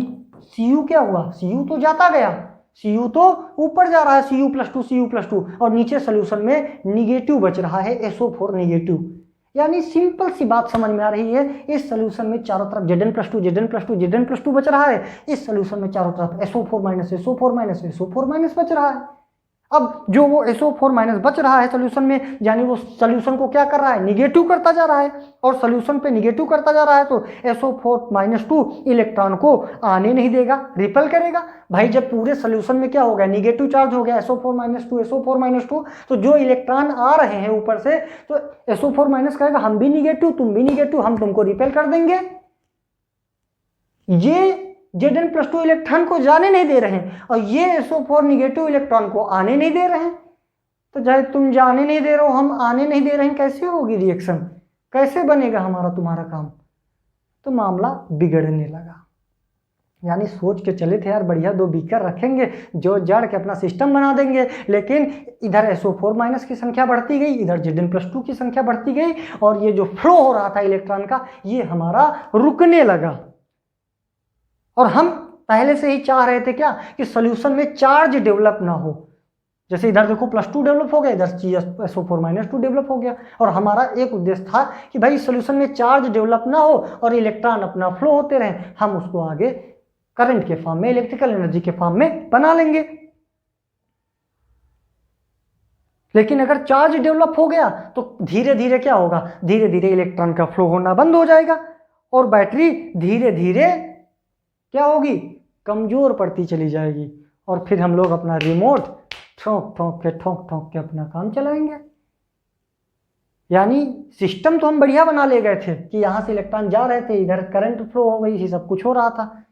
Cu क्या हुआ, Cu तो जाता गया, Cu तो ऊपर जा रहा है, Cu+2 और नीचे सॉल्यूशन में निगेटिव बच रहा है, SO4 निगेटिव। यानी सिंपल सी बात समझ में आ रही है, इस सॉल्यूशन में चारों तरफ Zn+2 बच रहा है, इस सॉल्यूशन में चारों तरफ SO4- बच रहा है। अब जो वो SO4- बच रहा है सोल्यूशन में, यानी वो सोल्यूशन को क्या कर रहा है, निगेटिव करता जा रहा है, और सोल्यूशन पे निगेटिव करता जा रहा है, तो SO4- इलेक्ट्रॉन को आने नहीं देगा, रिपेल करेगा। भाई जब पूरे सोल्यूशन में क्या हो गया, निगेटिव चार्ज हो गया, SO4- तो जो इलेक्ट्रॉन आ रहे हैं ऊपर से, तो SO4- कहेगा हम भी निगेटिव, तुम भी निगेटिव, हम तुमको रिपेल कर देंगे। ये Zn+2 इलेक्ट्रॉन को जाने नहीं दे रहे हैं और ये SO4 निगेटिव इलेक्ट्रॉन को आने नहीं दे रहे हैं। तो चाहे तुम जाने नहीं दे रहे हो, हम आने नहीं दे रहे हैं, कैसे होगी रिएक्शन, कैसे बनेगा हमारा तुम्हारा काम? तो मामला बिगड़ने लगा। यानी सोच के चले थे यार बढ़िया 2 बीकर रखेंगे, जो जड़ के अपना सिस्टम बना देंगे, लेकिन इधर SO4- की संख्या बढ़ती गई, इधर Zn+2 की संख्या बढ़ती गई, और ये जो फ्लो हो रहा था इलेक्ट्रॉन का ये हमारा रुकने लगा। और हम पहले से ही चाह रहे थे क्या, कि सॉल्यूशन में चार्ज डेवलप ना हो। जैसे इधर देखो +2 डेवलप हो गया, इधर SO4- डेवलप हो गया, और हमारा एक उद्देश्य था कि भाई सॉल्यूशन में चार्ज डेवलप ना हो और इलेक्ट्रॉन अपना फ्लो होते रहे, हम उसको आगे करंट के फॉर्म में, इलेक्ट्रिकल एनर्जी के फॉर्म में बना लेंगे। लेकिन अगर चार्ज डेवलप हो गया तो धीरे धीरे क्या होगा, धीरे धीरे इलेक्ट्रॉन का फ्लो होना बंद हो जाएगा और बैटरी धीरे धीरे क्या होगी, कमजोर पड़ती चली जाएगी, और फिर हम लोग अपना रिमोट ठोक ठोक के अपना काम चलाएंगे। यानी सिस्टम तो हम बढ़िया बना ले गए थे कि यहां से इलेक्ट्रॉन जा रहे थे, इधर करंट फ्लो हो गई, ये सब कुछ हो रहा था।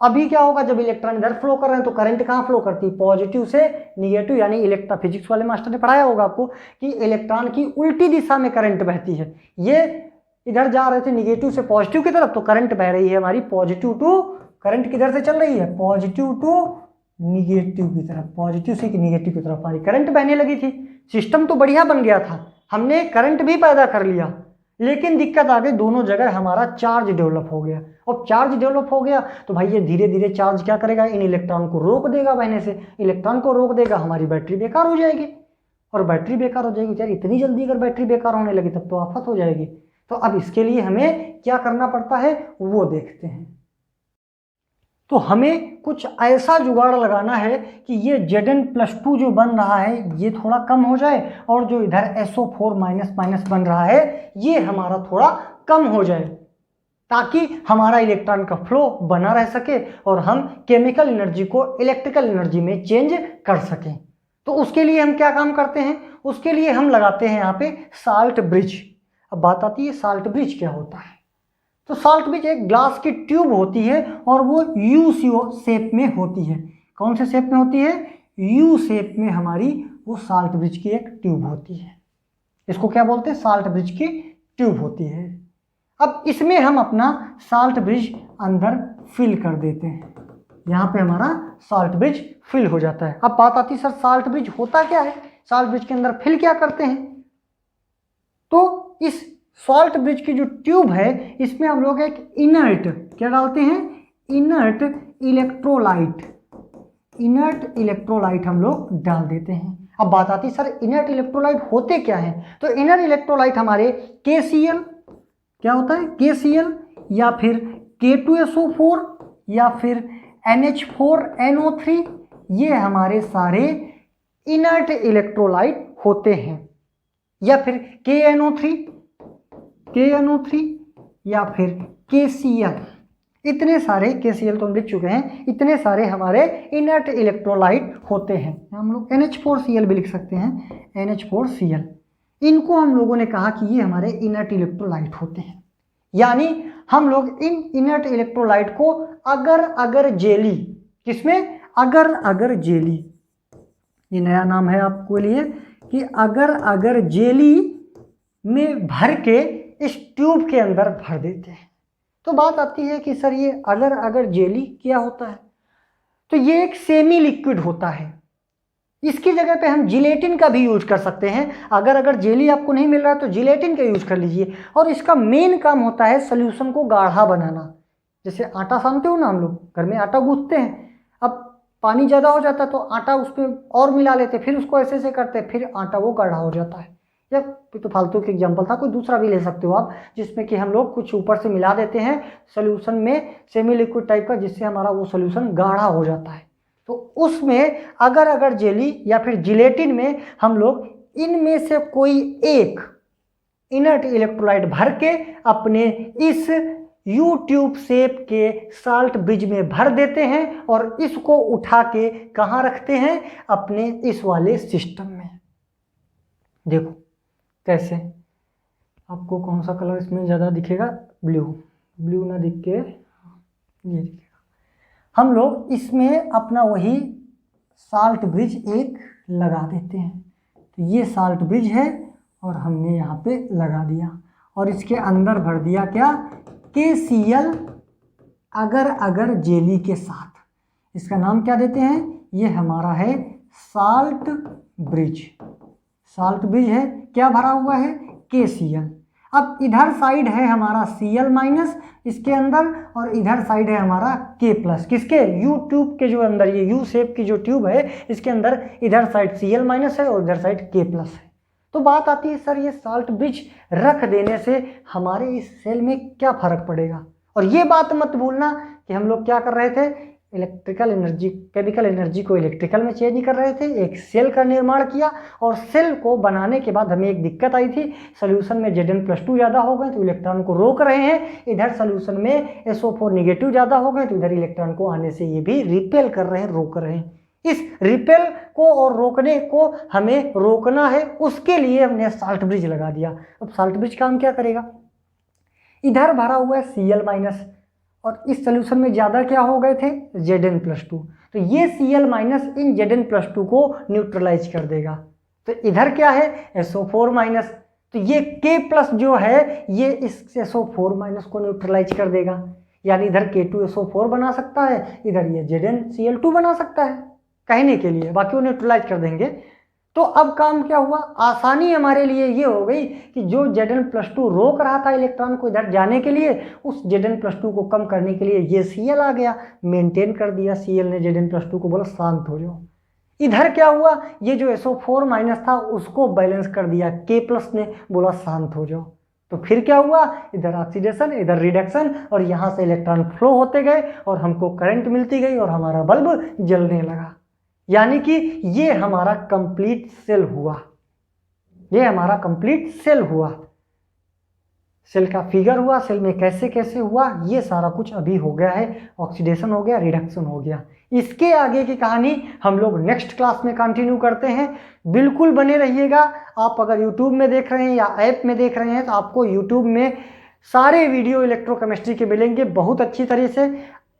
अभी क्या होगा, जब इलेक्ट्रॉन इधर फ्लो कर रहे हैं तो करंट कहाँ फ्लो करती है, पॉजिटिव से निगेटिव। यानी इलेक्ट्रॉन, फिजिक्स वाले मास्टर ने पढ़ाया होगा आपको कि इलेक्ट्रॉन की उल्टी दिशा में करंट बहती है। ये इधर जा रहे थे निगेटिव से पॉजिटिव की तरफ, तो करंट बह रही है हमारी पॉजिटिव टू, करंट किधर से चल रही है, पॉजिटिव टू निगेटिव की तरफ, पॉजिटिव से निगेटिव की तरफ हमारी करंट बहने लगी थी। सिस्टम तो बढ़िया बन गया था, हमने करंट भी पैदा कर लिया, लेकिन दिक्कत आ गई, दोनों जगह हमारा चार्ज डेवलप हो गया। और चार्ज डेवलप हो गया तो भाई ये धीरे धीरे चार्ज क्या करेगा, इन इलेक्ट्रॉन को रोक देगा बहने से। इलेक्ट्रॉन को रोक देगा, हमारी बैटरी बेकार हो जाएगी। और बैटरी बेकार हो जाएगी यार, इतनी जल्दी अगर बैटरी बेकार होने लगी तब तो आफत हो जाएगी। तो अब इसके लिए हमें क्या करना पड़ता है वो देखते हैं। तो हमें कुछ ऐसा जुगाड़ लगाना है कि ये Zn+2 जो बन रहा है ये थोड़ा कम हो जाए, और जो इधर SO4- बन रहा है ये हमारा थोड़ा कम हो जाए, ताकि हमारा इलेक्ट्रॉन का फ्लो बना रह सके और हम केमिकल एनर्जी को इलेक्ट्रिकल एनर्जी में चेंज कर सकें। तो उसके लिए हम क्या काम करते हैं, उसके लिए हम लगाते हैं यहाँ पे साल्ट ब्रिज। अब बात आती है साल्ट ब्रिज क्या होता है। तो साल्ट ब्रिज एक ग्लास की ट्यूब होती है और वो यू शेप में होती है। कौन से शेप में होती है, यू शेप में हमारी वो साल्ट ब्रिज की एक ट्यूब होती है। इसको क्या बोलते हैं, साल्ट ब्रिज की ट्यूब होती है। अब इसमें हम अपना साल्ट ब्रिज अंदर फिल कर देते हैं। यहाँ पे हमारा साल्ट ब्रिज फिल हो जाता है। अब बात आती है सर साल्ट ब्रिज होता क्या है, साल्ट ब्रिज के अंदर फिल क्या करते हैं। तो इस सॉल्ट ब्रिज की जो ट्यूब है इसमें हम लोग एक इनर्ट क्या डालते हैं, इनर्ट इलेक्ट्रोलाइट हम लोग डाल देते हैं। अब बात आती है सर इनर्ट इलेक्ट्रोलाइट होते क्या हैं। तो इनर्ट इलेक्ट्रोलाइट हमारे KCl क्या होता है, KCl या फिर K2SO4 या फिर NH4NO3, ये हमारे सारे इनर्ट इलेक्ट्रोलाइट होते हैं। या फिर KNO3 या फिर KCl, इतने सारे KCl तो हम लिख चुके हैं, इतने सारे हमारे इनर्ट इलेक्ट्रोलाइट होते हैं। हम लोग NH4Cl भी लिख सकते हैं, NH4Cl। इनको हम लोगों ने कहा कि ये हमारे इनर्ट इलेक्ट्रोलाइट होते हैं। यानी हम लोग इन इनर्ट इलेक्ट्रोलाइट को अगर जेली, किसमें, अगर जेली, ये नया नाम है आपके लिए कि अगर जेली में भर के इस ट्यूब के अंदर भर देते हैं। तो बात आती है कि सर ये अगर जेली क्या होता है। तो ये एक सेमी लिक्विड होता है। इसकी जगह पे हम जिलेटिन का भी यूज कर सकते हैं। अगर जेली आपको नहीं मिल रहा है तो जिलेटिन का यूज कर लीजिए। और इसका मेन काम होता है सोल्यूशन को गाढ़ा बनाना। जैसे आटा सानते हो ना, हम लोग घर में आटा गूंथते हैं, अब पानी ज़्यादा हो जाता है तो आटा उसमें और मिला लेते, फिर उसको ऐसे करते, फिर आटा वो गाढ़ा हो जाता है। या तो फालतू के एग्जाम्पल था, कोई दूसरा भी ले सकते हो आप, जिसमें कि हम लोग कुछ ऊपर से मिला देते हैं सोल्यूशन में सेमी लिक्विड टाइप का, जिससे हमारा वो सोल्यूशन गाढ़ा हो जाता है। तो उसमें अगर जेली या फिर जिलेटिन में हम लोग इनमें से कोई एक इनर्ट इलेक्ट्रोलाइट भर के अपने इस यू ट्यूब शेप के साल्ट ब्रिज में भर देते हैं और इसको उठा के कहाँ रखते हैं, अपने इस वाले सिस्टम में। देखो कैसे, आपको कौन सा कलर इसमें ज़्यादा दिखेगा, ब्लू ना दिख के ये दिखेगा। हम लोग इसमें अपना वही साल्ट ब्रिज एक लगा देते हैं। तो ये साल्ट ब्रिज है और हमने यहाँ पे लगा दिया और इसके अंदर भर दिया क्या, KCl अगर जेली के साथ। इसका नाम क्या देते हैं, ये हमारा है साल्ट ब्रिज। साल्ट ब्रिज है, क्या भरा हुआ है, KCl। अब इधर साइड है हमारा Cl- इसके अंदर, और इधर साइड है हमारा K+, किसके, यू ट्यूब के जो अंदर, ये यू शेप की जो ट्यूब है इसके अंदर इधर साइड Cl- है और इधर साइड K+ है। तो बात आती है सर ये साल्ट ब्रिज रख देने से हमारे इस सेल में क्या फर्क पड़ेगा। और ये बात मत भूलना कि हम लोग क्या कर रहे थे, इलेक्ट्रिकल एनर्जी, केमिकल एनर्जी को इलेक्ट्रिकल में चेंज कर रहे थे, एक सेल का निर्माण किया। और सेल को बनाने के बाद हमें एक दिक्कत आई थी, सोल्यूशन में Zn+2 ज़्यादा हो गए तो इलेक्ट्रॉन को रोक रहे हैं, इधर सोल्यूशन में SO4 नेगेटिव ज़्यादा हो गए तो इधर इलेक्ट्रॉन को आने से ये भी रिपेल कर रहे हैं, रोक रहे हैं। इस रिपेल को और रोकने को हमें रोकना है, उसके लिए हमने साल्ट ब्रिज लगा दिया। अब साल्ट ब्रिज काम क्या करेगा, इधर भरा हुआ है Cl- और इस सोल्यूशन में ज़्यादा क्या हो गए थे, Zn+2, तो ये Cl- इन Zn+2 को न्यूट्रलाइज कर देगा। तो इधर क्या है, SO4-, तो ये K+ जो है ये इस SO4- को न्यूट्रलाइज कर देगा। यानी इधर K2SO4 बना सकता है, इधर ये ZnCl2 बना सकता है, कहने के लिए, बाकी वो न्यूट्रलाइज कर देंगे। तो अब काम क्या हुआ, आसानी हमारे लिए ये हो गई कि जो Zn+2 रोक रहा था इलेक्ट्रॉन को इधर जाने के लिए, उस Zn+2 को कम करने के लिए ये Cl आ गया, मेंटेन कर दिया। Cl ने Zn+2 को बोला शांत हो जाओ। इधर क्या हुआ, ये जो SO4- था उसको बैलेंस कर दिया K+ ने, बोला शांत हो जाओ। तो फिर क्या हुआ, इधर ऑक्सीडेशन इधर रिडक्शन, और यहाँ से इलेक्ट्रॉन फ्लो होते गए और हमको करंट मिलती गई और हमारा बल्ब जलने लगा। यानी कि ये हमारा कंप्लीट सेल हुआ, ये हमारा कंप्लीट सेल हुआ। सेल का फिगर हुआ, सेल में कैसे कैसे हुआ, ये सारा कुछ अभी हो गया है। ऑक्सीडेशन हो गया, रिडक्शन हो गया। इसके आगे की कहानी हम लोग नेक्स्ट क्लास में कंटिन्यू करते हैं। बिल्कुल बने रहिएगा। आप अगर यूट्यूब में देख रहे हैं या ऐप में देख रहे हैं तो आपको यूट्यूब में सारे वीडियो इलेक्ट्रोकेमिस्ट्री के मिलेंगे बहुत अच्छी तरह से।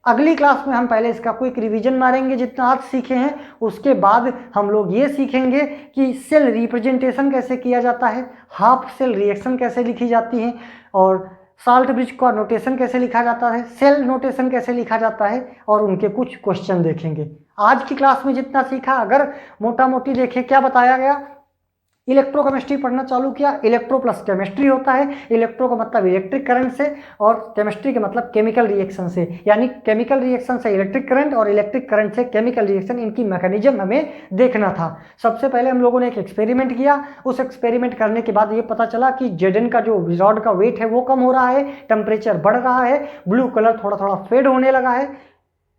अगली क्लास में हम पहले इसका क्विक रिवीजन मारेंगे जितना आज सीखे हैं, उसके बाद हम लोग ये सीखेंगे कि सेल रिप्रेजेंटेशन कैसे किया जाता है, हाफ सेल रिएक्शन कैसे लिखी जाती है, और साल्ट ब्रिज का नोटेशन कैसे लिखा जाता है, सेल नोटेशन कैसे लिखा जाता है, और उनके कुछ क्वेश्चन देखेंगे। आज की क्लास में जितना सीखा, अगर मोटा मोटी देखें क्या बताया गया, इलेक्ट्रोकेमिस्ट्री पढ़ना चालू किया। इलेक्ट्रो प्लस केमिस्ट्री होता है। इलेक्ट्रो का मतलब इलेक्ट्रिक करंट से और केमिस्ट्री का मतलब केमिकल रिएक्शन से, यानी केमिकल रिएक्शन से इलेक्ट्रिक करंट और इलेक्ट्रिक करंट से केमिकल रिएक्शन, इनकी मैकेनिज्म हमें देखना था। सबसे पहले हम लोगों ने एक एक्सपेरिमेंट किया। उस एक्सपेरिमेंट करने के बाद ये पता चला कि Zn का जो रॉड का वेट है वो कम हो रहा है, टेम्परेचर बढ़ रहा है, ब्लू कलर थोड़ा थोड़ा फेड होने लगा है।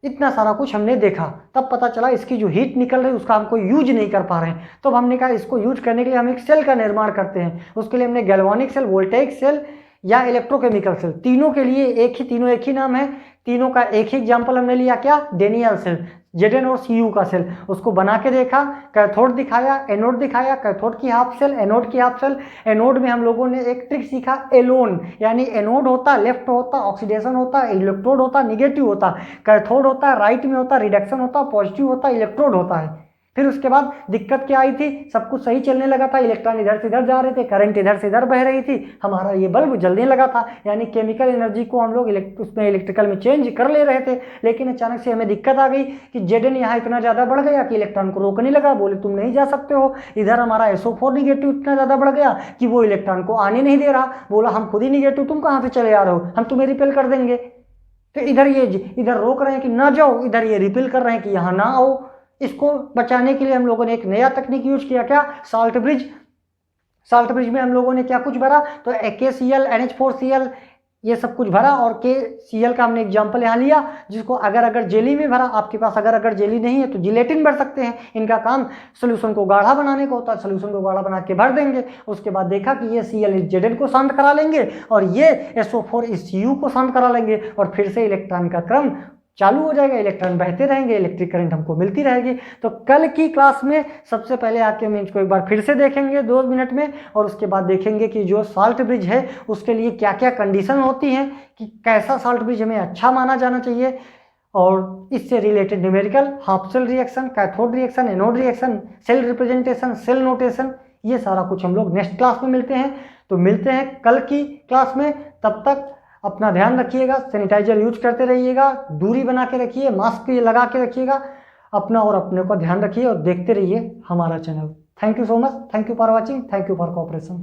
इतना सारा कुछ हमने देखा, तब पता चला इसकी जो हीट निकल रही है उसका हमको यूज नहीं कर पा रहे हैं। तो हमने कहा इसको यूज करने के लिए हम एक सेल का निर्माण करते हैं। उसके लिए हमने गैल्वानिक सेल, वोल्टेइक सेल या इलेक्ट्रोकेमिकल सेल, तीनों के लिए तीनों एक ही नाम है। तीनों का एक ही एग्जाम्पल हमने लिया, क्या, डेनियल सेल, Zn और Cu का सेल। उसको बना के देखा, कैथोड दिखाया, एनोड दिखाया, कैथोड की हाफ सेल, एनोड की हाफ सेल। एनोड में हम लोगों ने एक ट्रिक सीखा, एलोन, यानी एनोड होता लेफ्ट होता, ऑक्सीडेशन होता, इलेक्ट्रोड होता निगेटिव होता, कैथोड होता राइट में होता, रिडक्शन होता पॉजिटिव होता, इलेक्ट्रोड होता है। फिर उसके बाद दिक्कत क्या आई थी, सब कुछ सही चलने लगा था, इलेक्ट्रॉन इधर से इधर जा रहे थे, करंट इधर से इधर बह रही थी, हमारा ये बल्ब जलने लगा था। यानी केमिकल एनर्जी को हम लोग उसमें इलेक्ट्रिकल में चेंज कर ले रहे थे। लेकिन अचानक से हमें दिक्कत आ गई कि Zn यहाँ इतना ज़्यादा बढ़ गया कि इलेक्ट्रॉन को रोकने लगा, बोले तुम नहीं जा सकते हो। इधर हमारा SO4 निगेटिव इतना ज़्यादा बढ़ गया कि वो इलेक्ट्रॉन को आने नहीं दे रहा, बोला हम खुद ही निगेटिव, तुम कहाँ से चले आ रहे हो, हम तुम्हें रिपेल कर देंगे। तो इधर रोक रहे हैं कि ना जाओ, इधर ये रिपेल कर रहे हैं कि यहाँ ना आओ। इसको बचाने के लिए हम लोगों ने एक नया तकनीक यूज किया, क्या, साल्ट ब्रिज। साल्ट ब्रिज में हम लोगों ने क्या कुछ भरा, तो KCl, NH4Cl ये सब कुछ भरा, और KCl का हमने एग्जांपल यहाँ लिया, जिसको अगर जेली में भरा। आपके पास अगर जेली नहीं है तो जिलेटिन भर सकते हैं। इनका काम सोल्यूशन को गाढ़ा बनाने का होता है, सोल्यूशन को गाढ़ा बना के भर देंगे। उसके बाद देखा कि ये Cl इस Zn को शांत करा लेंगे और ये SO4 इस Cu को शांत करा लेंगे, और फिर से इलेक्ट्रॉन का क्रम चालू हो जाएगा, इलेक्ट्रॉन बहते रहेंगे, इलेक्ट्रिक करंट हमको मिलती रहेगी। तो कल की क्लास में सबसे पहले आके हम इसको एक बार फिर से देखेंगे 2 मिनट में, और उसके बाद देखेंगे कि जो साल्ट ब्रिज है उसके लिए क्या क्या कंडीशन होती हैं, कि कैसा साल्ट ब्रिज हमें अच्छा माना जाना चाहिए, और इससे related numerical, half cell reaction, cathode reaction, anode reaction, cell representation, cell notation, ये सारा कुछ हम लोग नेक्स्ट क्लास में मिलते हैं। तो मिलते हैं कल की क्लास में, तब तक अपना ध्यान रखिएगा, सैनिटाइजर यूज करते रहिएगा, दूरी बना के रखिए, मास्क लगा के रखिएगा, अपना और अपने को ध्यान रखिए, और देखते रहिए हमारा channel. Thank you so much, thank you for watching, thank you for cooperation.